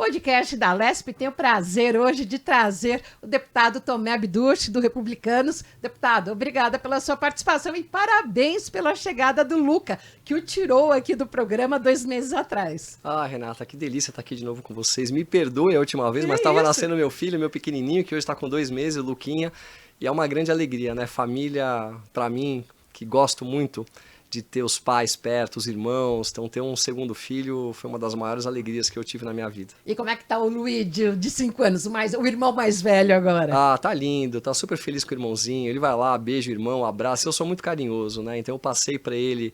podcast da Lesp tem o prazer hoje de trazer o deputado Tomé Abduch, do Republicanos. Deputado, obrigada pela sua participação e parabéns pela chegada do Luca, que o tirou aqui do programa 2 meses atrás. Ah, Renata, que delícia estar aqui de novo com vocês. Me perdoe a última vez, mas estava nascendo meu filho, meu pequenininho, que hoje está com 2 meses, o Luquinha. E é uma grande alegria, né? Família, para mim, que gosto muito de ter os pais perto, os irmãos. Então, ter um segundo filho foi uma das maiores alegrias que eu tive na minha vida. E como é que tá o Luigi, de 5 anos, o irmão mais velho agora? Ah, tá lindo, tá super feliz com o irmãozinho. Ele vai lá, beijo o irmão, abraça. Eu sou muito carinhoso, né? Então, eu passei para ele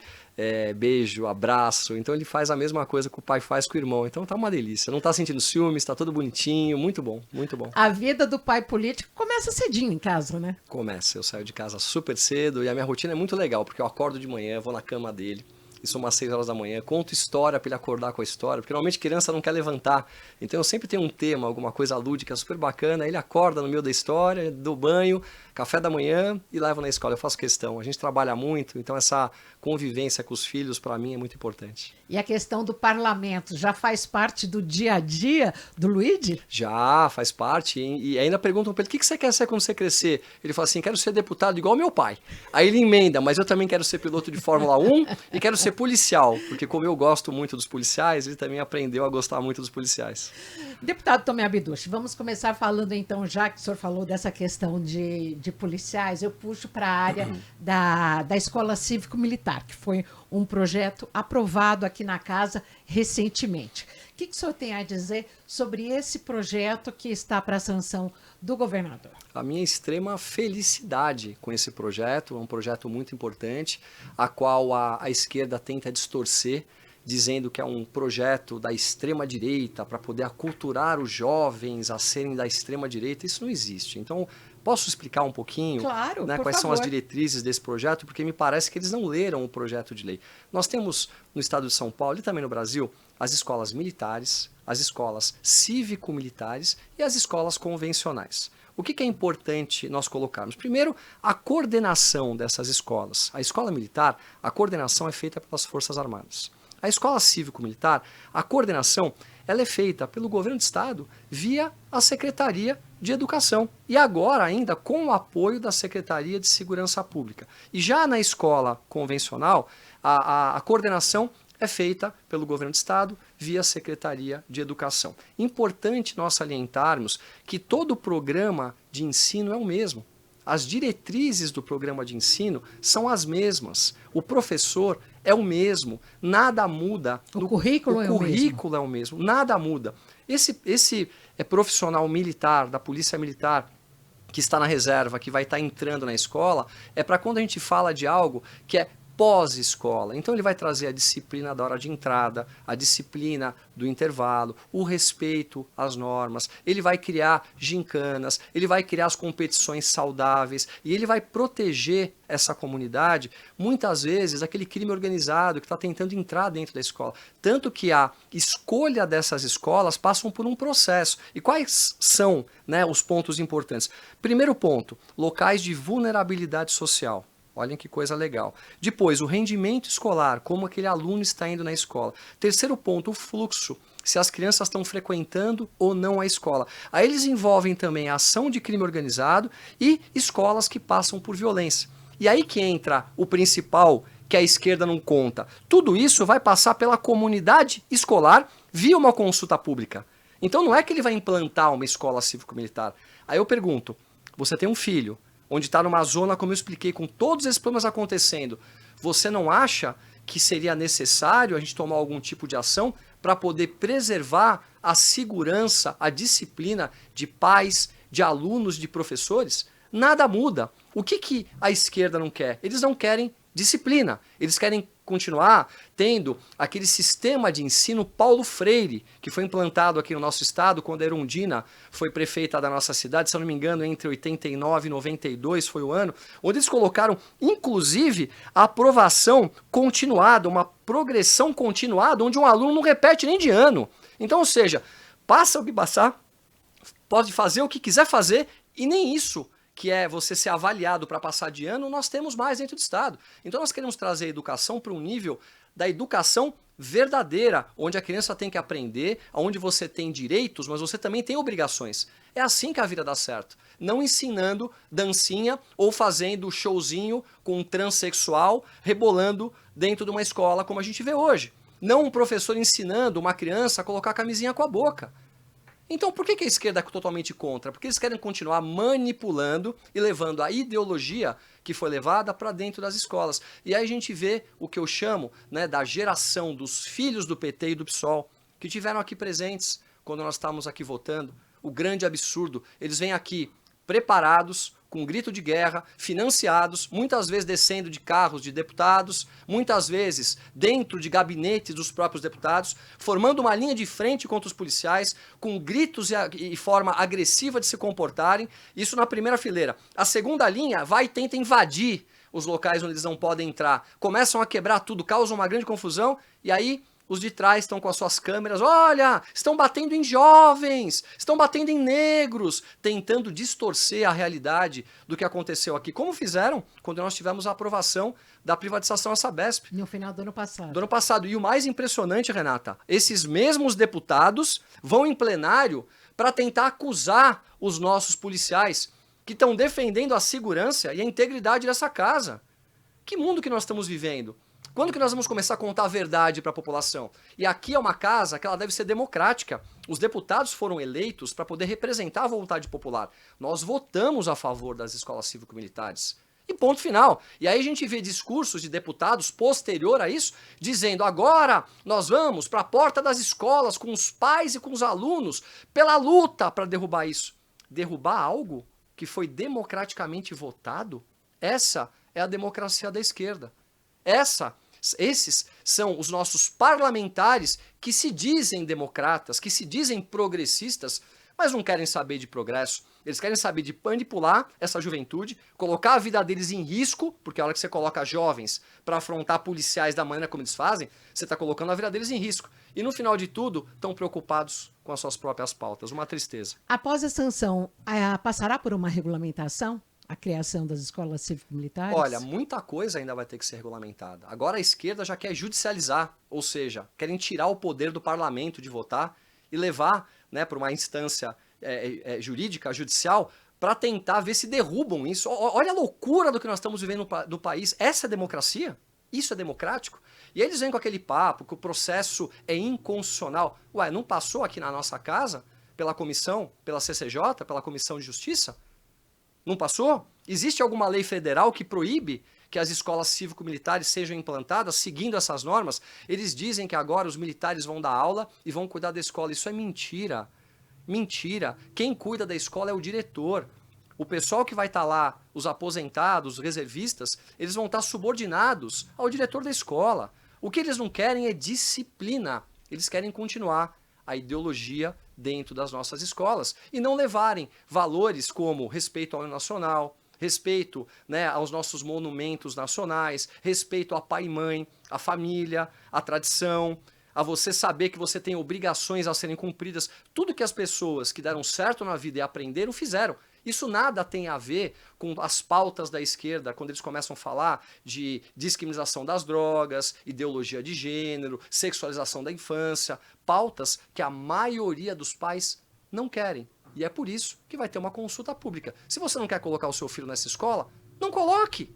beijo, abraço. Então, ele faz a mesma coisa que o pai faz com o irmão. Então, tá uma delícia. Não tá sentindo ciúmes, tá tudo bonitinho. Muito bom, muito bom. A vida do pai político começa cedinho em casa, né? Começa. Eu saio de casa super cedo e a minha rotina é muito legal, porque eu acordo de manhã, vou na cama dele, isso umas 6 horas da manhã, conto história para ele acordar com a história, porque normalmente criança não quer levantar, então eu sempre tenho um tema, alguma coisa lúdica super bacana, ele acorda no meio da história, do banho, café da manhã e levo na escola, eu faço questão, a gente trabalha muito, então essa convivência com os filhos para mim é muito importante. E a questão do parlamento já faz parte do dia a dia do Luigi? Já, faz parte, e ainda perguntam para ele, o que você quer ser quando você crescer? Ele fala assim, quero ser deputado igual meu pai. Aí ele emenda, mas eu também quero ser piloto de Fórmula 1 e quero ser policial, porque como eu gosto muito dos policiais, ele também aprendeu a gostar muito dos policiais. Deputado Tomé Abduch, vamos começar falando então, já que o senhor falou dessa questão de policiais, eu puxo para a área da Escola Cívico-Militar, que foi um projeto aprovado aqui na casa recentemente. O que o senhor tem a dizer sobre esse projeto que está para a sanção do governador? A minha extrema felicidade com esse projeto, é um projeto muito importante, a qual a esquerda tenta distorcer, dizendo que é um projeto da extrema-direita para poder aculturar os jovens a serem da extrema-direita. Isso não existe. Então, posso explicar um pouquinho, claro, né, quais são as diretrizes desse projeto? Porque me parece que eles não leram o projeto de lei. Nós temos no estado de São Paulo e também no Brasil as escolas militares, as escolas cívico-militares e as escolas convencionais. O que é importante nós colocarmos? Primeiro, a coordenação dessas escolas. A escola militar, a coordenação é feita pelas Forças Armadas. A escola cívico-militar, a coordenação, ela é feita pelo governo do estado via a Secretaria de Educação. E agora ainda com o apoio da Secretaria de Segurança Pública. E já na escola convencional, a coordenação é feita pelo governo do estado via Secretaria de Educação. Importante nós salientarmos que todo o programa de ensino é o mesmo. As diretrizes do programa de ensino são as mesmas. O professor é o mesmo, nada muda. O currículo é o mesmo, nada muda. Esse profissional militar, da polícia militar, que está na reserva, que vai estar entrando na escola, é para quando a gente fala de algo que é pós-escola. Então ele vai trazer a disciplina da hora de entrada, a disciplina do intervalo, o respeito às normas, ele vai criar gincanas, ele vai criar as competições saudáveis e ele vai proteger essa comunidade, muitas vezes, aquele crime organizado que está tentando entrar dentro da escola. Tanto que a escolha dessas escolas passam por um processo. E quais são, né, os pontos importantes? Primeiro ponto, locais de vulnerabilidade social. Olhem que coisa legal. Depois, o rendimento escolar, como aquele aluno está indo na escola. Terceiro ponto, o fluxo, se as crianças estão frequentando ou não a escola. Aí eles envolvem também a ação de crime organizado e escolas que passam por violência. E aí que entra o principal, que a esquerda não conta. Tudo isso vai passar pela comunidade escolar via uma consulta pública. Então não é que ele vai implantar uma escola cívico-militar. Aí eu pergunto, você tem um filho, onde está numa zona, como eu expliquei, com todos esses problemas acontecendo, você não acha que seria necessário a gente tomar algum tipo de ação para poder preservar a segurança, a disciplina de pais, de alunos, de professores? Nada muda. O que a esquerda não quer? Eles não querem disciplina. Eles querem continuar tendo aquele sistema de ensino Paulo Freire, que foi implantado aqui no nosso estado quando a Erundina foi prefeita da nossa cidade, se eu não me engano, entre 89 e 92 foi o ano, onde eles colocaram, inclusive, a aprovação continuada, uma progressão continuada, onde um aluno não repete nem de ano. Então, ou seja, passa o que passar, pode fazer o que quiser fazer, e nem isso, que é você ser avaliado para passar de ano, nós temos mais dentro do estado. Então nós queremos trazer a educação para um nível da educação verdadeira, onde a criança tem que aprender, onde você tem direitos, mas você também tem obrigações. É assim que a vida dá certo. Não ensinando dancinha ou fazendo showzinho com um transexual rebolando dentro de uma escola como a gente vê hoje. Não um professor ensinando uma criança a colocar a camisinha com a boca. Então por que a esquerda é totalmente contra? Porque eles querem continuar manipulando e levando a ideologia que foi levada para dentro das escolas. E aí a gente vê o que eu chamo, né, da geração dos filhos do PT e do PSOL, que tiveram aqui presentes quando nós estávamos aqui votando. O grande absurdo, eles vêm aqui preparados, com grito de guerra, financiados, muitas vezes descendo de carros de deputados, muitas vezes dentro de gabinetes dos próprios deputados, formando uma linha de frente contra os policiais, com gritos e forma agressiva de se comportarem, isso na primeira fileira. A segunda linha vai e tenta invadir os locais onde eles não podem entrar, começam a quebrar tudo, causam uma grande confusão, e aí os de trás estão com as suas câmeras, olha, estão batendo em jovens, estão batendo em negros, tentando distorcer a realidade do que aconteceu aqui, como fizeram quando nós tivemos a aprovação da privatização da Sabesp. No final do ano passado. Do ano passado. E o mais impressionante, Renata, esses mesmos deputados vão em plenário para tentar acusar os nossos policiais que estão defendendo a segurança e a integridade dessa casa. Que mundo que nós estamos vivendo? Quando que nós vamos começar a contar a verdade para a população? E aqui é uma casa que ela deve ser democrática. Os deputados foram eleitos para poder representar a vontade popular. Nós votamos a favor das escolas cívico-militares. E ponto final. E aí a gente vê discursos de deputados posterior a isso, dizendo agora nós vamos para a porta das escolas com os pais e com os alunos pela luta para derrubar isso. Derrubar algo que foi democraticamente votado? Essa é a democracia da esquerda. Esses são os nossos parlamentares que se dizem democratas, que se dizem progressistas, mas não querem saber de progresso. Eles querem saber de manipular essa juventude, colocar a vida deles em risco, porque a hora que você coloca jovens para afrontar policiais da maneira como eles fazem, você está colocando a vida deles em risco. E no final de tudo, estão preocupados com as suas próprias pautas. Uma tristeza. Após a sanção, passará por uma regulamentação? A criação das escolas cívico-militares? Olha, muita coisa ainda vai ter que ser regulamentada. Agora a esquerda já quer judicializar, ou seja, querem tirar o poder do parlamento de votar e levar, né, para uma instância jurídica, judicial, para tentar ver se derrubam isso. Olha a loucura do que nós estamos vivendo no país. Essa é democracia? Isso é democrático? E eles vêm com aquele papo que o processo é inconstitucional. Ué, não passou aqui na nossa casa, pela comissão, pela CCJ, pela Comissão de Justiça? Não passou? Existe alguma lei federal que proíbe que as escolas cívico-militares sejam implantadas seguindo essas normas? Eles dizem que agora os militares vão dar aula e vão cuidar da escola. Isso é mentira. Mentira. Quem cuida da escola é o diretor. O pessoal que vai estar lá, os aposentados, os reservistas, eles vão estar subordinados ao diretor da escola. O que eles não querem é disciplina. Eles querem continuar a ideologia dentro das nossas escolas e não levarem valores como respeito ao hino nacional, respeito, né, aos nossos monumentos nacionais, respeito a pai e mãe, a família, a tradição, a você saber que você tem obrigações a serem cumpridas. Tudo que as pessoas que deram certo na vida e aprenderam, fizeram. Isso nada tem a ver com as pautas da esquerda, quando eles começam a falar de descriminalização das drogas, ideologia de gênero, sexualização da infância, pautas que a maioria dos pais não querem. E é por isso que vai ter uma consulta pública. Se você não quer colocar o seu filho nessa escola, não coloque.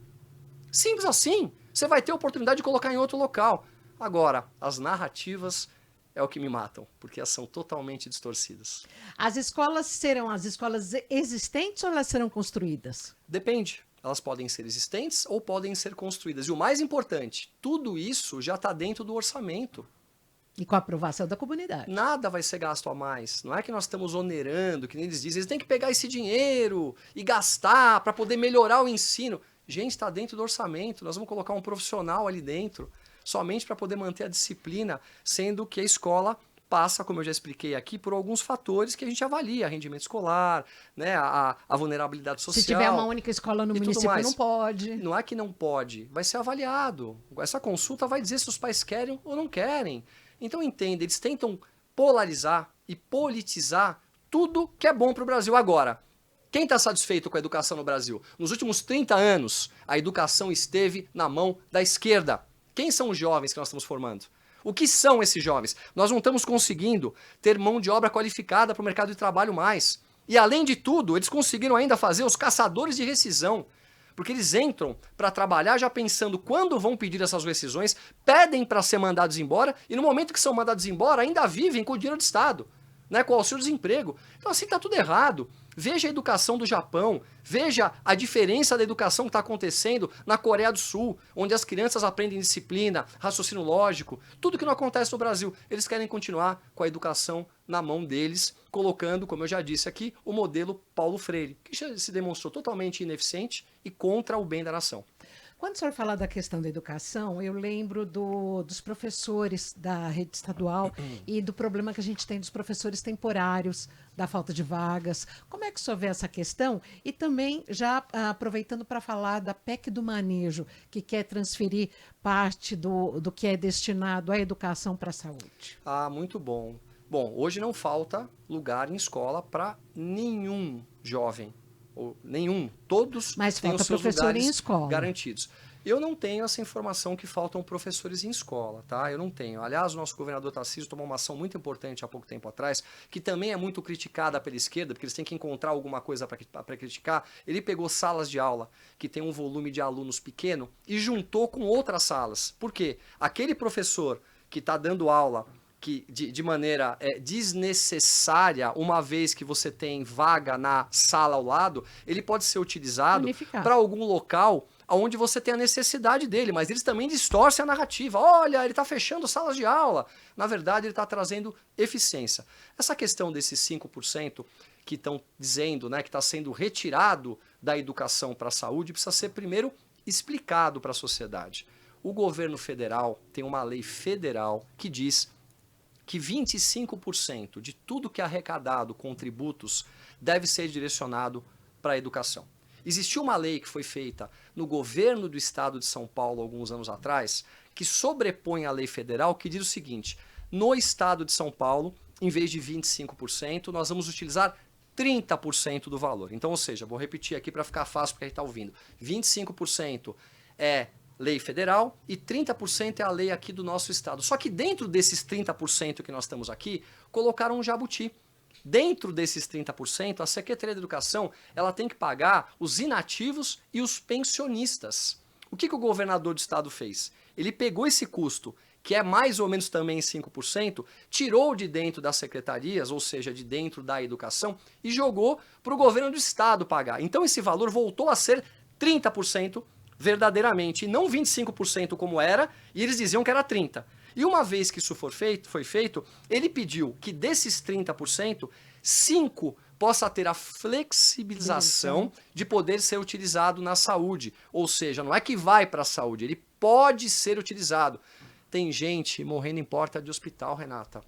Simples assim. Você vai ter a oportunidade de colocar em outro local. Agora, as narrativas é o que me matam, porque elas são totalmente distorcidas. As escolas serão as escolas existentes ou elas serão construídas? Depende. Elas podem ser existentes ou podem ser construídas. E o mais importante, tudo isso já está dentro do orçamento. E com a aprovação da comunidade. Nada vai ser gasto a mais. Não é que nós estamos onerando, que nem eles dizem, eles têm que pegar esse dinheiro e gastar para poder melhorar o ensino. Gente, está dentro do orçamento, nós vamos colocar um profissional ali dentro, somente para poder manter a disciplina, sendo que a escola passa, como eu já expliquei aqui, por alguns fatores que a gente avalia, rendimento escolar, né, a vulnerabilidade social. Se tiver uma única escola no município, não pode. Não é que não pode, vai ser avaliado. Essa consulta vai dizer se os pais querem ou não querem. Então entenda, eles tentam polarizar e politizar tudo que é bom para o Brasil agora. Quem está satisfeito com a educação no Brasil? Nos últimos 30 anos, a educação esteve na mão da esquerda. Quem são os jovens que nós estamos formando? O que são esses jovens? Nós não estamos conseguindo ter mão de obra qualificada para o mercado de trabalho mais. E além de tudo, eles conseguiram ainda fazer os caçadores de rescisão. Porque eles entram para trabalhar já pensando quando vão pedir essas rescisões, pedem para ser mandados embora e no momento que são mandados embora ainda vivem com o dinheiro do Estado, né, com o auxílio-desemprego. Então assim está tudo errado. Veja a educação do Japão, veja a diferença da educação que está acontecendo na Coreia do Sul, onde as crianças aprendem disciplina, raciocínio lógico, tudo que não acontece no Brasil. Eles querem continuar com a educação na mão deles, colocando, como eu já disse aqui, o modelo Paulo Freire, que já se demonstrou totalmente ineficiente e contra o bem da nação. Quando o senhor fala da questão da educação, eu lembro dos professores da rede estadual e do problema que a gente tem dos professores temporários, da falta de vagas. Como é que o senhor vê essa questão? E também, já aproveitando para falar da PEC do manejo, que quer transferir parte do que é destinado à educação para a saúde. Ah, muito bom. Bom, hoje não falta lugar em escola para nenhum jovem. Ou nenhum, todos têm os seus lugares garantidos. Eu não tenho essa informação que faltam professores em escola, tá? Eu não tenho. Aliás, o nosso governador Tarcísio tomou uma ação muito importante há pouco tempo atrás, que também é muito criticada pela esquerda, porque eles têm que encontrar alguma coisa para criticar. Ele pegou salas de aula que tem um volume de alunos pequeno e juntou com outras salas. Por quê? Aquele professor que está dando aula que de maneira desnecessária, uma vez que você tem vaga na sala ao lado, ele pode ser utilizado para algum local onde você tem a necessidade dele, mas eles também distorcem a narrativa. Olha, ele está fechando salas de aula. Na verdade, ele está trazendo eficiência. Essa questão desses 5% que estão dizendo, né, que está sendo retirado da educação para a saúde, precisa ser primeiro explicado para a sociedade. O governo federal tem uma lei federal que diz que 25% de tudo que é arrecadado com tributos deve ser direcionado para a educação. Existiu uma lei que foi feita no governo do estado de São Paulo alguns anos atrás, que sobrepõe a lei federal, que diz o seguinte: no estado de São Paulo, em vez de 25%, nós vamos utilizar 30% do valor. Então, ou seja, vou repetir aqui para ficar fácil para quem está ouvindo. 25% é lei federal e 30% é a lei aqui do nosso estado. Só que dentro desses 30% que nós estamos aqui, colocaram um jabuti. Dentro desses 30%, a Secretaria de Educação ela tem que pagar os inativos e os pensionistas. O que o governador do estado fez? Ele pegou esse custo, que é mais ou menos também 5%, tirou de dentro das secretarias, ou seja, de dentro da educação, e jogou para o governo do estado pagar. Então esse valor voltou a ser 30% verdadeiramente, e não 25% como era, e eles diziam que era 30%. E uma vez que isso foi feito, ele pediu que desses 30%, 5% possa ter a flexibilização de poder ser utilizado na saúde. Ou seja, não é que vai para a saúde, ele pode ser utilizado. Tem gente morrendo em porta de hospital, Renata.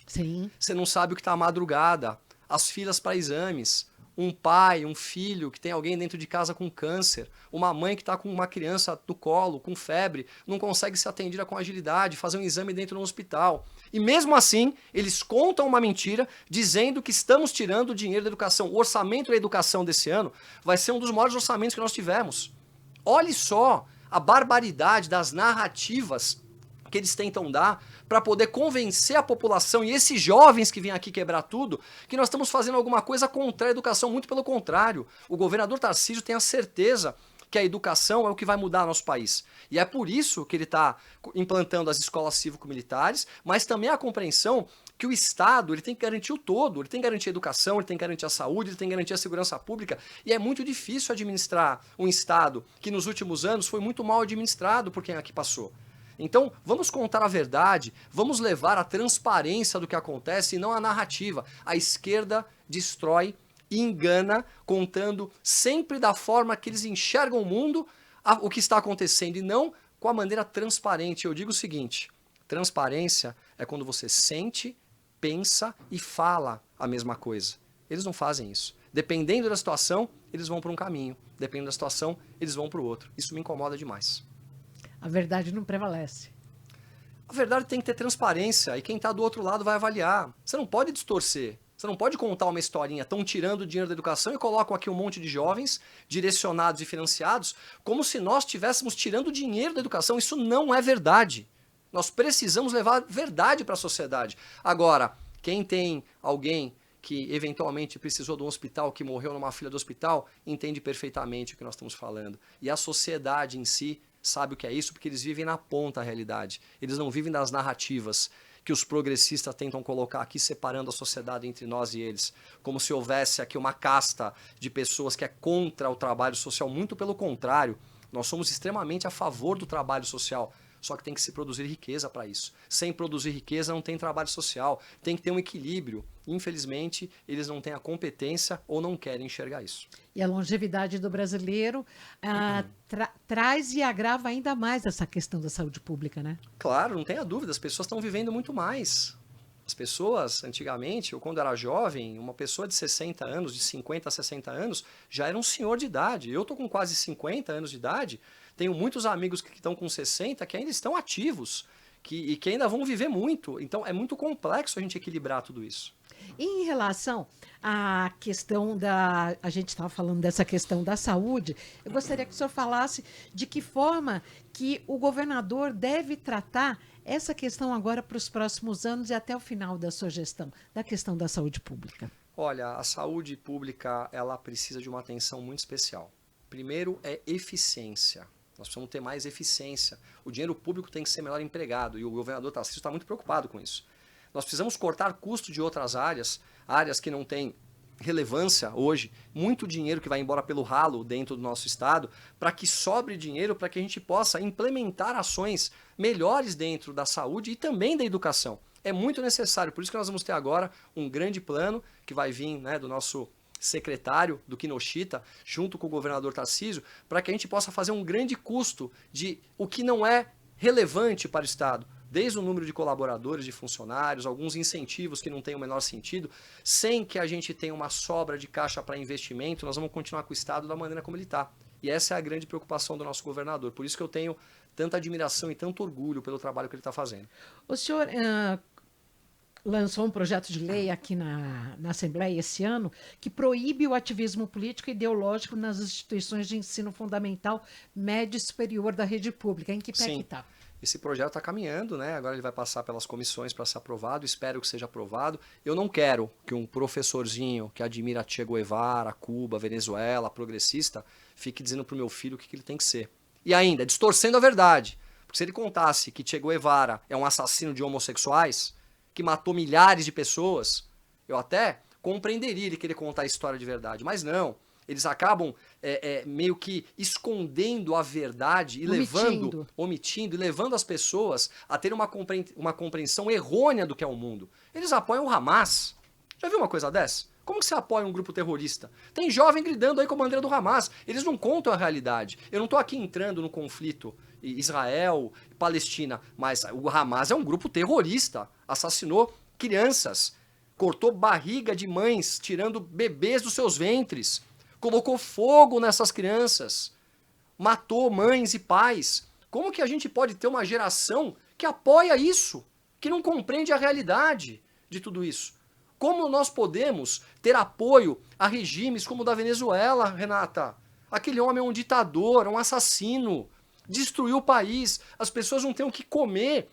Sim. Você não sabe o que está à madrugada, as filas para exames, um pai, um filho que tem alguém dentro de casa com câncer, uma mãe que está com uma criança no colo, com febre, não consegue ser atendida com agilidade, fazer um exame dentro do hospital. E mesmo assim, eles contam uma mentira dizendo que estamos tirando o dinheiro da educação. O orçamento da educação desse ano vai ser um dos maiores orçamentos que nós tivemos. Olhe só a barbaridade das narrativas que eles tentam dar para poder convencer a população e esses jovens que vêm aqui quebrar tudo, que nós estamos fazendo alguma coisa contra a educação, muito pelo contrário. O governador Tarcísio tem a certeza que a educação é o que vai mudar nosso país. E é por isso que ele está implantando as escolas cívico-militares, mas também a compreensão que o Estado ele tem que garantir o todo, ele tem que garantir a educação, ele tem que garantir a saúde, ele tem que garantir a segurança pública, e é muito difícil administrar um Estado que nos últimos anos foi muito mal administrado por quem aqui passou. Então, vamos contar a verdade, vamos levar a transparência do que acontece e não a narrativa. A esquerda destrói e engana, contando sempre da forma que eles enxergam o mundo, o que está acontecendo, e não com a maneira transparente. Eu digo o seguinte: transparência é quando você sente, pensa e fala a mesma coisa. Eles não fazem isso. Dependendo da situação, eles vão para um caminho. Dependendo da situação, eles vão para o outro. Isso me incomoda demais. A verdade não prevalece. A verdade tem que ter transparência e quem está do outro lado vai avaliar. Você não pode distorcer. Você não pode contar uma historinha, estão tirando o dinheiro da educação e colocam aqui um monte de jovens direcionados e financiados, como se nós estivéssemos tirando o dinheiro da educação. Isso não é verdade. Nós precisamos levar verdade para a sociedade. Agora, quem tem alguém que eventualmente precisou de um hospital, que morreu numa fila do hospital, entende perfeitamente o que nós estamos falando. E a sociedade em si sabe o que é isso, porque eles vivem na ponta da realidade. Eles não vivem das narrativas que os progressistas tentam colocar aqui, separando a sociedade entre nós e eles. Como se houvesse aqui uma casta de pessoas que é contra o trabalho social. Muito pelo contrário, nós somos extremamente a favor do trabalho social. Só que tem que se produzir riqueza para isso. Sem produzir riqueza não tem trabalho social. Tem que ter um equilíbrio. Infelizmente, eles não têm a competência ou não querem enxergar isso. E a longevidade do brasileiro traz e agrava ainda mais essa questão da saúde pública, né? Claro, não tenha dúvida. As pessoas estão vivendo muito mais. As pessoas, antigamente, ou quando era jovem, uma pessoa de 60 anos, de 50 a 60 anos, já era um senhor de idade. Eu estou com quase 50 anos de idade. Tenho muitos amigos que estão com 60 que ainda estão ativos e que ainda vão viver muito. Então é muito complexo a gente equilibrar tudo isso. E em relação à questão da... A gente estava falando dessa questão da saúde. Eu gostaria que o senhor falasse de que forma que o governador deve tratar essa questão agora para os próximos anos e até o final da sua gestão, da questão da saúde pública. Olha, a saúde pública ela precisa de uma atenção muito especial. Primeiro é eficiência. Nós precisamos ter mais eficiência. O dinheiro público tem que ser melhor empregado e o governador Tarcísio está muito preocupado com isso. Nós precisamos cortar custo de outras áreas, áreas que não têm relevância hoje, muito dinheiro que vai embora pelo ralo dentro do nosso estado, para que sobre dinheiro para que a gente possa implementar ações melhores dentro da saúde e também da educação. É muito necessário, por isso que nós vamos ter agora um grande plano que vai vir, né, do nosso secretário do Kinoshita, junto com o governador Tarcísio, para que a gente possa fazer um grande custo de o que não é relevante para o Estado, desde o número de colaboradores, de funcionários, alguns incentivos que não têm o menor sentido, sem que a gente tenha uma sobra de caixa para investimento, nós vamos continuar com o Estado da maneira como ele está. E essa é a grande preocupação do nosso governador, por isso que eu tenho tanta admiração e tanto orgulho pelo trabalho que ele está fazendo. O senhor lançou um projeto de lei aqui na Assembleia esse ano que proíbe o ativismo político e ideológico nas instituições de ensino fundamental, médio e superior da rede pública. Em que pé que está? Esse projeto está caminhando, né? Agora ele vai passar pelas comissões para ser aprovado, espero que seja aprovado. Eu não quero que um professorzinho que admira Che Guevara, Cuba, Venezuela, progressista, fique dizendo para o meu filho o que ele tem que ser. E ainda, distorcendo a verdade. Porque se ele contasse que Che Guevara é um assassino de homossexuais, que matou milhares de pessoas, eu até compreenderia ele querer contar a história de verdade. Mas não, eles acabam meio que escondendo a verdade e omitindo e levando as pessoas a ter uma compreensão errônea do que é o mundo. Eles apoiam o Hamas. Já viu uma coisa dessa? Como que você apoia um grupo terrorista? Tem jovem gritando aí com a bandeira do Hamas. Eles não contam a realidade. Eu não estou aqui entrando no conflito Israel, Palestina, mas o Hamas é um grupo terrorista. Assassinou crianças, cortou barriga de mães, tirando bebês dos seus ventres, colocou fogo nessas crianças, matou mães e pais. Como que a gente pode ter uma geração que apoia isso, que não compreende a realidade de tudo isso? Como nós podemos ter apoio a regimes como o da Venezuela, Renata? Aquele homem é um ditador, é um assassino, destruiu o país, as pessoas não têm o que comer.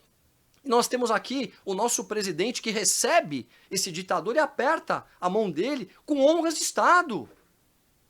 Nós temos aqui o nosso presidente que recebe esse ditador e aperta a mão dele com honras de Estado.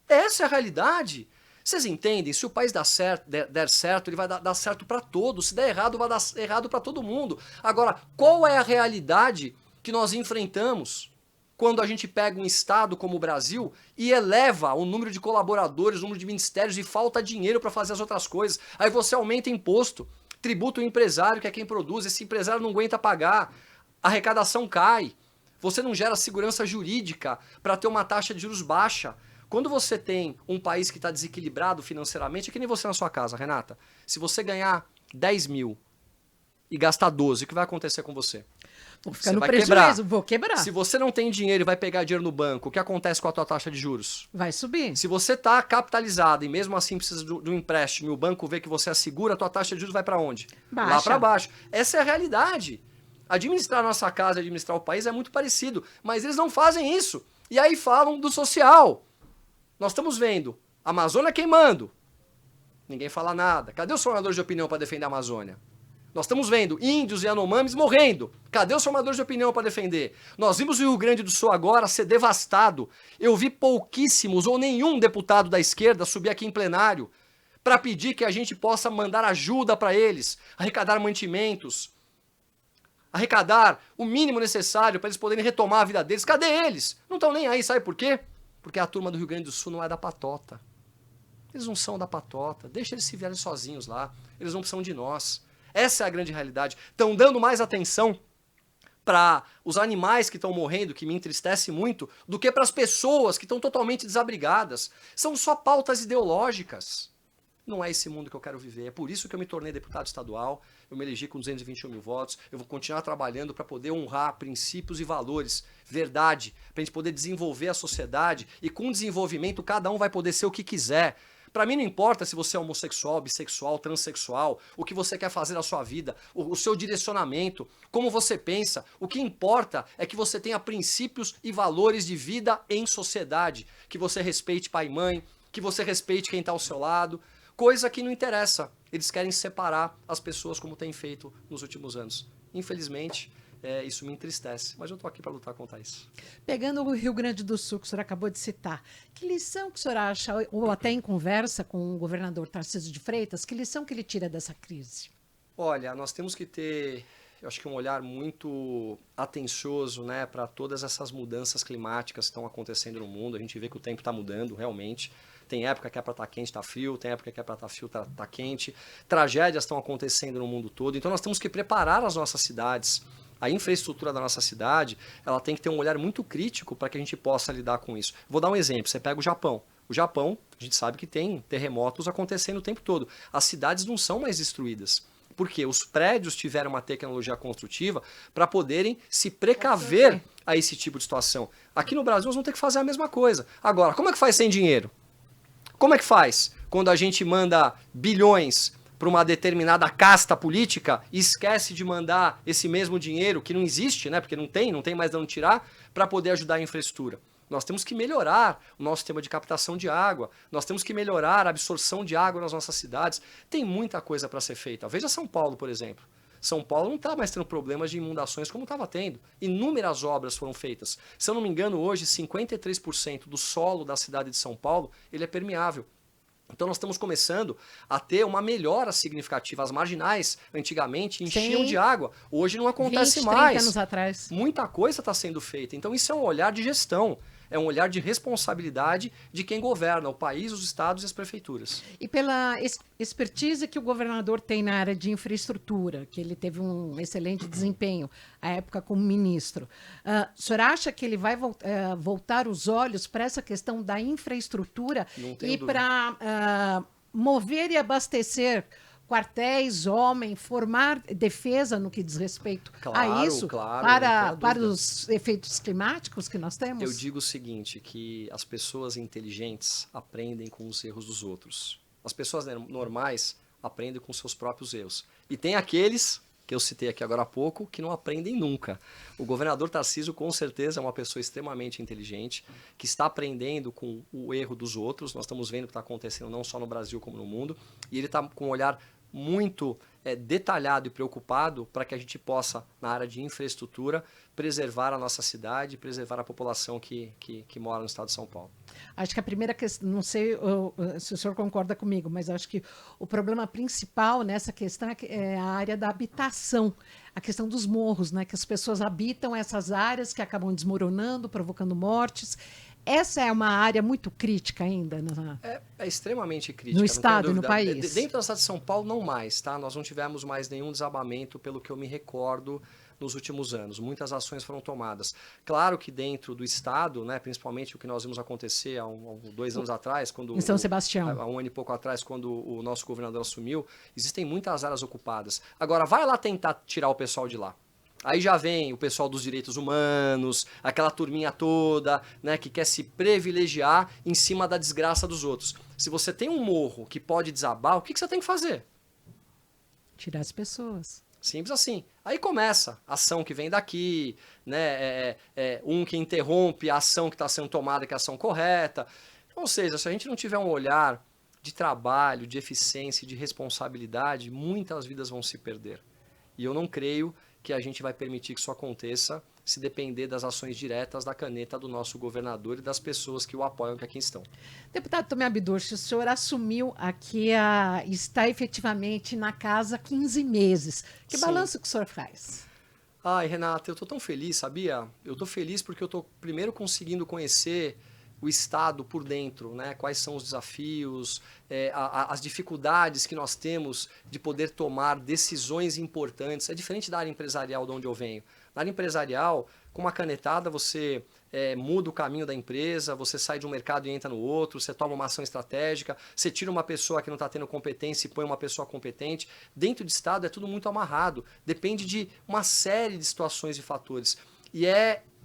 Essa é a realidade. Vocês entendem? Se o país der certo, ele vai dar certo para todos. Se der errado, vai dar errado para todo mundo. Agora, qual é a realidade que nós enfrentamos quando a gente pega um estado como o Brasil e eleva o número de colaboradores, o número de ministérios e falta dinheiro para fazer as outras coisas? Aí você aumenta imposto, tributa o empresário, que é quem produz, esse empresário não aguenta pagar, a arrecadação cai, você não gera segurança jurídica para ter uma taxa de juros baixa. Quando você tem um país que está desequilibrado financeiramente, é que nem você na sua casa, Renata. Se você ganhar 10 mil e gastar 12, o que vai acontecer com você? Vou ficar no prejuízo, vou quebrar. Se você não tem dinheiro e vai pegar dinheiro no banco, o que acontece com a tua taxa de juros? Vai subir. Se você está capitalizado e mesmo assim precisa de um empréstimo e o banco vê que você assegura, a tua taxa de juros vai para onde? Baixa. Lá para baixo. Essa é a realidade. Administrar a nossa casa, administrar o país é muito parecido, mas eles não fazem isso. E aí falam do social. Nós estamos vendo a Amazônia queimando. Ninguém fala nada. Cadê os formadores de opinião para defender a Amazônia? Nós estamos vendo índios e Yanomamis morrendo. Cadê os formadores de opinião para defender? Nós vimos o Rio Grande do Sul agora ser devastado. Eu vi pouquíssimos ou nenhum deputado da esquerda subir aqui em plenário para pedir que a gente possa mandar ajuda para eles, arrecadar mantimentos, arrecadar o mínimo necessário para eles poderem retomar a vida deles. Cadê eles? Não estão nem aí, sabe por quê? Porque a turma do Rio Grande do Sul não é da patota. Eles não são da patota. Deixa eles se virarem sozinhos lá. Eles não precisam de nós. Essa é a grande realidade. Estão dando mais atenção para os animais que estão morrendo, que me entristece muito, do que para as pessoas que estão totalmente desabrigadas. São só pautas ideológicas. Não é esse mundo que eu quero viver. É por isso que eu me tornei deputado estadual. Eu me elegi com 221 mil votos. Eu vou continuar trabalhando para poder honrar princípios e valores, verdade, para a gente poder desenvolver a sociedade. E com desenvolvimento, cada um vai poder ser o que quiser. Para mim não importa se você é homossexual, bissexual, transexual, o que você quer fazer na sua vida, o seu direcionamento, como você pensa. O que importa é que você tenha princípios e valores de vida em sociedade. Que você respeite pai e mãe, que você respeite quem está ao seu lado. Coisa que não interessa. Eles querem separar as pessoas como tem feito nos últimos anos. Infelizmente, isso me entristece. Mas eu estou aqui para lutar contra isso. Pegando o Rio Grande do Sul, que o senhor acabou de citar, que lição que o senhor acha, ou até em conversa com o governador Tarcísio de Freitas, que lição que ele tira dessa crise? Olha, nós temos que ter, eu acho que um olhar muito atencioso, né, para todas essas mudanças climáticas que estão acontecendo no mundo. A gente vê que o tempo está mudando, realmente. Tem época que é para estar quente, está frio. Tem época que é para estar frio, está quente. Tragédias estão acontecendo no mundo todo. Então nós temos que preparar as nossas cidades. A infraestrutura da nossa cidade, ela tem que ter um olhar muito crítico para que a gente possa lidar com isso. Vou dar um exemplo. Você pega o Japão. O Japão, a gente sabe que tem terremotos acontecendo o tempo todo. As cidades não são mais destruídas. Porque os prédios tiveram uma tecnologia construtiva para poderem se precaver a esse tipo de situação. Aqui no Brasil nós vamos ter que fazer a mesma coisa. Agora, como é que faz sem dinheiro? Como é que faz quando a gente manda bilhões para uma determinada casta política e esquece de mandar esse mesmo dinheiro, que não existe, né? Porque não tem mais de onde tirar, para poder ajudar a infraestrutura? Nós temos que melhorar o nosso sistema de captação de água, nós temos que melhorar a absorção de água nas nossas cidades. Tem muita coisa para ser feita. Veja São Paulo, por exemplo. São Paulo não está mais tendo problemas de inundações como estava tendo. Inúmeras obras foram feitas. Se eu não me engano, hoje 53% do solo da cidade de São Paulo ele é permeável. Então nós estamos começando a ter uma melhora significativa. As marginais, antigamente, enchiam de água. Hoje não acontece 20, mais. 30 anos atrás. Muita coisa está sendo feita. Então isso é um olhar de gestão. É um olhar de responsabilidade de quem governa o país, os estados e as prefeituras. E pela expertise que o governador tem na área de infraestrutura, que ele teve um excelente desempenho à época como ministro, o senhor acha que ele vai voltar os olhos para essa questão da infraestrutura e para mover e abastecer quartéis, formar defesa no que diz respeito a isso, para os efeitos climáticos que nós temos? Eu digo o seguinte, que as pessoas inteligentes aprendem com os erros dos outros. As pessoas normais aprendem com seus próprios erros. E tem aqueles, que eu citei aqui agora há pouco, que não aprendem nunca. O governador Tarcísio, com certeza, é uma pessoa extremamente inteligente, que está aprendendo com o erro dos outros. Nós estamos vendo o que está acontecendo não só no Brasil como no mundo. E ele está com um olhar muito detalhado e preocupado para que a gente possa, na área de infraestrutura, preservar a nossa cidade, preservar a população que mora no estado de São Paulo. Acho que a primeira questão, não sei se o senhor concorda comigo, mas acho que o problema principal nessa questão é a área da habitação, a questão dos morros, né? Que as pessoas habitam essas áreas que acabam desmoronando, provocando mortes. Essa é uma área muito crítica ainda? É extremamente crítica. No estado e no país? Dentro da cidade de São Paulo, não mais, tá? Nós não tivemos mais nenhum desabamento, pelo que eu me recordo, nos últimos anos. Muitas ações foram tomadas. Claro que dentro do estado, né, principalmente o que nós vimos acontecer há 2 anos atrás, quando em São Sebastião. Há 1 ano e pouco atrás, quando o nosso governador assumiu, existem muitas áreas ocupadas. Agora, vai lá tentar tirar o pessoal de lá. Aí já vem o pessoal dos direitos humanos, aquela turminha toda, né, que quer se privilegiar em cima da desgraça dos outros. Se você tem um morro que pode desabar, o que você tem que fazer? Tirar as pessoas. Simples assim. Aí começa a ação que vem daqui, né? Um que interrompe a ação que está sendo tomada, que é a ação correta. Ou seja, se a gente não tiver um olhar de trabalho, de eficiência, de responsabilidade, muitas vidas vão se perder. E eu não creio que a gente vai permitir que isso aconteça se depender das ações diretas da caneta do nosso governador e das pessoas que o apoiam, que aqui estão. Deputado Tomé Abduch, o senhor assumiu aqui, está efetivamente na casa há 15 meses. Que Sim. balanço que o senhor faz? Ai, Renata, eu estou tão feliz, sabia? Eu estou feliz porque eu estou primeiro conseguindo conhecer o Estado por dentro, né? Quais são os desafios, as dificuldades que nós temos de poder tomar decisões importantes. É diferente da área empresarial de onde eu venho. Na área empresarial, com uma canetada, você muda o caminho da empresa, você sai de um mercado e entra no outro, você toma uma ação estratégica, você tira uma pessoa que não está tendo competência e põe uma pessoa competente. Dentro de Estado é tudo muito amarrado, depende de uma série de situações e fatores. E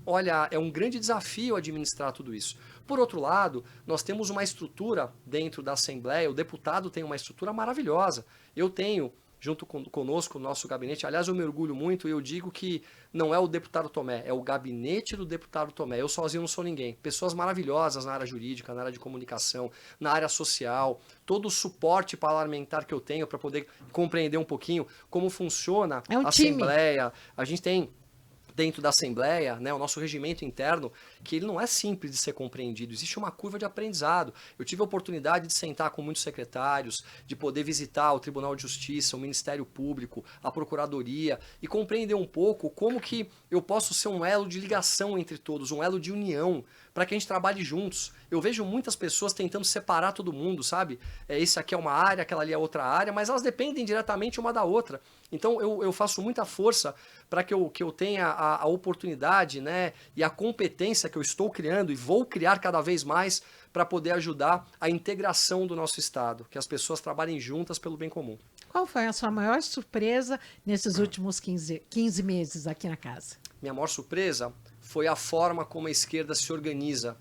olha, é um grande desafio administrar tudo isso. Por outro lado, nós temos uma estrutura dentro da Assembleia, o deputado tem uma estrutura maravilhosa. Eu tenho, junto conosco, o nosso gabinete, aliás, eu me orgulho muito e eu digo que não é o deputado Tomé, é o gabinete do deputado Tomé. Eu sozinho não sou ninguém. Pessoas maravilhosas na área jurídica, na área de comunicação, na área social, todo o suporte parlamentar que eu tenho para poder compreender um pouquinho como funciona a Assembleia. A gente tem dentro da Assembleia, né, o nosso regimento interno, que ele não é simples de ser compreendido, existe uma curva de aprendizado. Eu tive a oportunidade de sentar com muitos secretários, de poder visitar o Tribunal de Justiça, o Ministério Público, a Procuradoria, e compreender um pouco como que eu posso ser um elo de ligação entre todos, um elo de união, para que a gente trabalhe juntos. Eu vejo muitas pessoas tentando separar todo mundo, sabe? Esse aqui é uma área, aquela ali é outra área, mas elas dependem diretamente uma da outra. Então eu faço muita força para que eu tenha a oportunidade, né, e a competência que eu estou criando e vou criar cada vez mais para poder ajudar a integração do nosso Estado, que as pessoas trabalhem juntas pelo bem comum. Qual foi a sua maior surpresa nesses últimos 15 meses aqui na casa? Minha maior surpresa foi a forma como a esquerda se organiza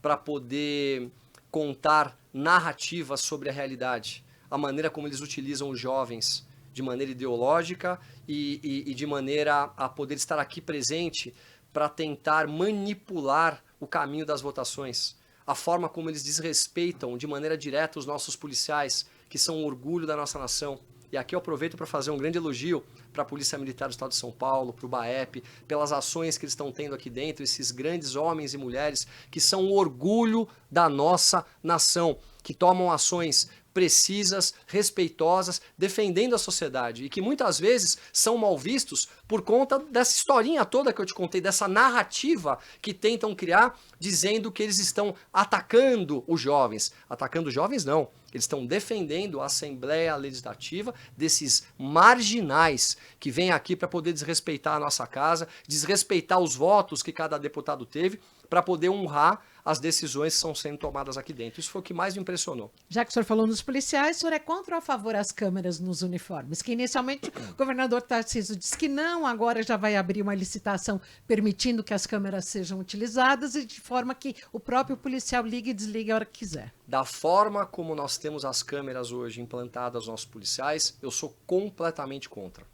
para poder contar narrativas sobre a realidade, a maneira como eles utilizam os jovens de maneira ideológica e de maneira a poder estar aqui presente para tentar manipular o caminho das votações, a forma como eles desrespeitam de maneira direta os nossos policiais, que são o orgulho da nossa nação. E aqui eu aproveito para fazer um grande elogio para a Polícia Militar do Estado de São Paulo, para o BAEP, pelas ações que eles estão tendo aqui dentro, esses grandes homens e mulheres que são o orgulho da nossa nação, que tomam ações precisas, respeitosas, defendendo a sociedade e que muitas vezes são mal vistos por conta dessa historinha toda que eu te contei, dessa narrativa que tentam criar dizendo que eles estão atacando os jovens. Atacando os jovens não, eles estão defendendo a Assembleia Legislativa desses marginais que vêm aqui para poder desrespeitar a nossa casa, desrespeitar os votos que cada deputado teve, para poder honrar as decisões que estão sendo tomadas aqui dentro. Isso foi o que mais me impressionou. Já que o senhor falou nos policiais, o senhor é contra ou a favor as câmeras nos uniformes? Que inicialmente o governador Tarcísio disse que não, agora já vai abrir uma licitação permitindo que as câmeras sejam utilizadas e de forma que o próprio policial ligue e desligue a hora que quiser. Da forma como nós temos as câmeras hoje implantadas nos nossos policiais, eu sou completamente contra.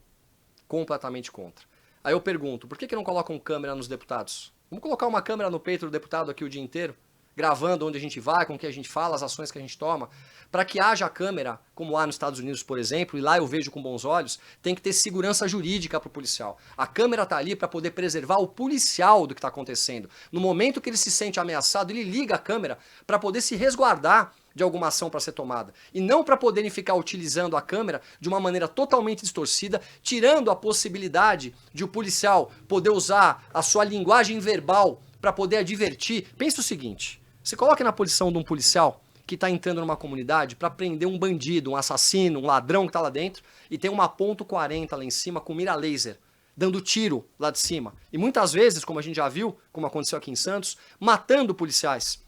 Completamente contra. Aí eu pergunto, por que não colocam câmera nos deputados? Vamos colocar uma câmera no peito do deputado aqui o dia inteiro, gravando onde a gente vai, com o que a gente fala, as ações que a gente toma, para que haja câmera, como há nos Estados Unidos, por exemplo, e lá eu vejo com bons olhos, tem que ter segurança jurídica para o policial. A câmera está ali para poder preservar o policial do que está acontecendo. No momento que ele se sente ameaçado, ele liga a câmera para poder se resguardar de alguma ação para ser tomada. E não para poderem ficar utilizando a câmera de uma maneira totalmente distorcida, tirando a possibilidade de o policial poder usar a sua linguagem verbal para poder advertir. Pensa o seguinte, você coloca na posição de um policial que está entrando numa comunidade para prender um bandido, um assassino, um ladrão que está lá dentro, e tem uma .40 lá em cima com mira laser, dando tiro lá de cima. E muitas vezes, como a gente já viu, como aconteceu aqui em Santos, matando policiais.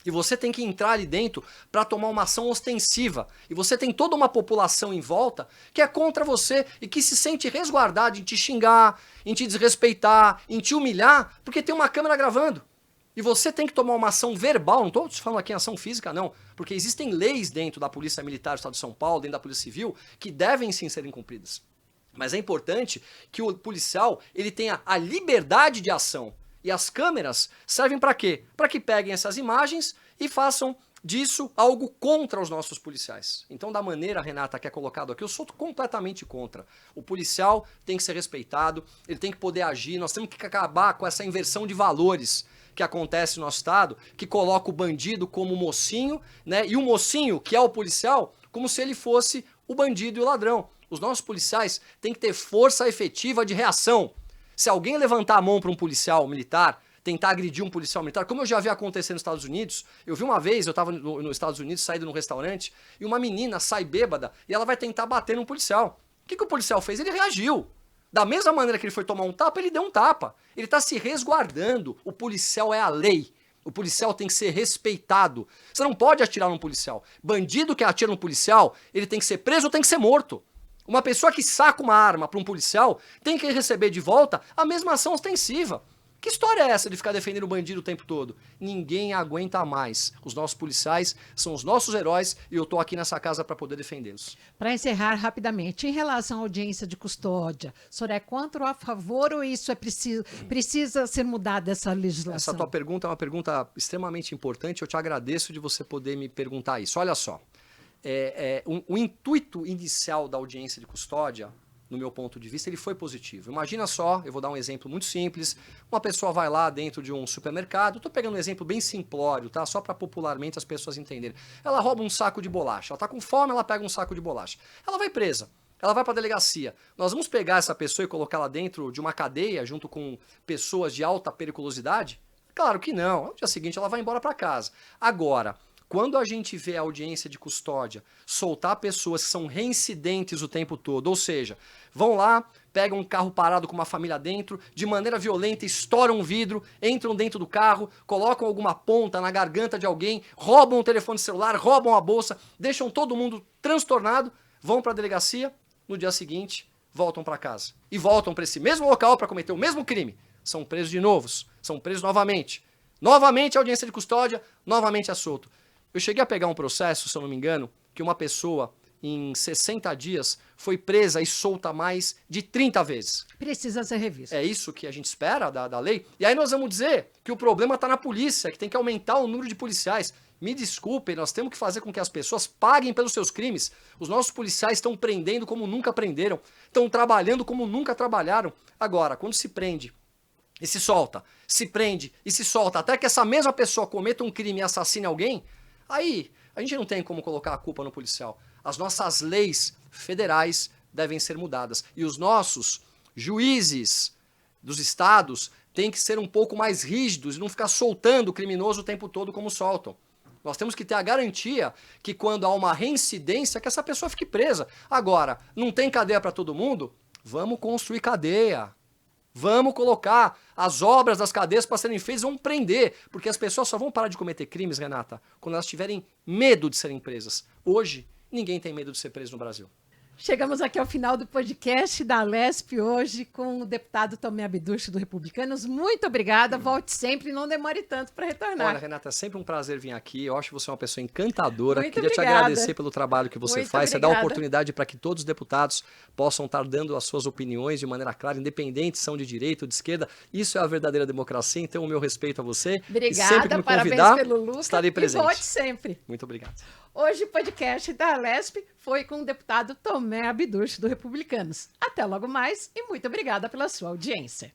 E você tem que entrar ali dentro para tomar uma ação ostensiva. E você tem toda uma população em volta que é contra você e que se sente resguardada em te xingar, em te desrespeitar, em te humilhar, porque tem uma câmera gravando. E você tem que tomar uma ação verbal, não estou falando aqui em ação física não, porque existem leis dentro da Polícia Militar do Estado de São Paulo, dentro da Polícia Civil, que devem sim serem cumpridas. Mas é importante que o policial ele tenha a liberdade de ação. E as câmeras servem para quê? Para que peguem essas imagens e façam disso algo contra os nossos policiais. Então, da maneira, Renata, que é colocado aqui, eu sou completamente contra. O policial tem que ser respeitado, ele tem que poder agir, nós temos que acabar com essa inversão de valores que acontece no nosso estado, que coloca o bandido como mocinho, né? E o mocinho, que é o policial, como se ele fosse o bandido e o ladrão. Os nossos policiais têm que ter força efetiva de reação. Se alguém levantar a mão para um policial militar, tentar agredir um policial militar, como eu já vi acontecer nos Estados Unidos, eu vi uma vez, eu estava nos Estados Unidos, saído num restaurante, e uma menina sai bêbada e ela vai tentar bater num policial. O que o policial fez? Ele reagiu. Da mesma maneira que ele foi tomar um tapa, ele deu um tapa. Ele está se resguardando. O policial é a lei. O policial tem que ser respeitado. Você não pode atirar num policial. Bandido que atira num policial, ele tem que ser preso ou tem que ser morto. Uma pessoa que saca uma arma para um policial tem que receber de volta a mesma ação ostensiva. Que história é essa de ficar defendendo o bandido o tempo todo? Ninguém aguenta mais. Os nossos policiais são os nossos heróis e eu estou aqui nessa casa para poder defendê-los. Para encerrar rapidamente, em relação à audiência de custódia, o senhor é contra ou a favor ou isso é precisa ser mudada essa legislação? Essa tua pergunta é uma pergunta extremamente importante. Eu te agradeço de você poder me perguntar isso. Olha só, o intuito inicial da audiência de custódia, no meu ponto de vista, ele foi positivo. Imagina só, eu vou dar um exemplo muito simples, uma pessoa vai lá dentro de um supermercado, estou pegando um exemplo bem simplório, tá? Só para popularmente as pessoas entenderem. Ela rouba um saco de bolacha, ela está com fome, ela pega um saco de bolacha. Ela vai presa, ela vai para a delegacia. Nós vamos pegar essa pessoa e colocá-la dentro de uma cadeia, junto com pessoas de alta periculosidade? Claro que não, no dia seguinte ela vai embora para casa. Agora, quando a gente vê a audiência de custódia soltar pessoas que são reincidentes o tempo todo, ou seja, vão lá, pegam um carro parado com uma família dentro, de maneira violenta, estouram um vidro, entram dentro do carro, colocam alguma ponta na garganta de alguém, roubam o telefone celular, roubam a bolsa, deixam todo mundo transtornado, vão para a delegacia, no dia seguinte voltam para casa. E voltam para esse mesmo local para cometer o mesmo crime. São presos de novo, são presos novamente. Novamente a audiência de custódia, novamente é solto. Eu cheguei a pegar um processo, se eu não me engano, que uma pessoa em 60 dias foi presa e solta mais de 30 vezes. Precisa ser revista. É isso que a gente espera da lei? E aí nós vamos dizer que o problema está na polícia, que tem que aumentar o número de policiais. Me desculpem, nós temos que fazer com que as pessoas paguem pelos seus crimes. Os nossos policiais estão prendendo como nunca prenderam, estão trabalhando como nunca trabalharam. Agora, quando se prende e se solta, se prende e se solta, até que essa mesma pessoa cometa um crime e assassine alguém, aí a gente não tem como colocar a culpa no policial. As nossas leis federais devem ser mudadas. E os nossos juízes dos estados têm que ser um pouco mais rígidos e não ficar soltando o criminoso o tempo todo como soltam. Nós temos que ter a garantia que quando há uma reincidência, que essa pessoa fique presa. Agora, não tem cadeia para todo mundo? Vamos construir cadeia. Vamos colocar as obras das cadeias para serem feitas, vamos prender. Porque as pessoas só vão parar de cometer crimes, Renata, quando elas tiverem medo de serem presas. Hoje, ninguém tem medo de ser preso no Brasil. Chegamos aqui ao final do podcast da Alesp hoje com o deputado Tomé Abduche do Republicanos. Muito obrigada, volte sempre e não demore tanto para retornar. Olha, Renata, é sempre um prazer vir aqui. Eu acho você uma pessoa encantadora. Muito Queria obrigada. te agradecer pelo trabalho que você Muito faz. Você dá obrigada. oportunidade para que todos os deputados possam estar dando as suas opiniões de maneira clara, independente se são de direita ou de esquerda. Isso é a verdadeira democracia, então o meu respeito a você. Obrigada, e sempre que me parabéns convidar, pelo Luca. estarei presente. E volte sempre. Muito obrigado. Hoje o podcast da Alesp foi com o deputado Tomé Abduche do Republicanos. Até logo mais e muito obrigada pela sua audiência.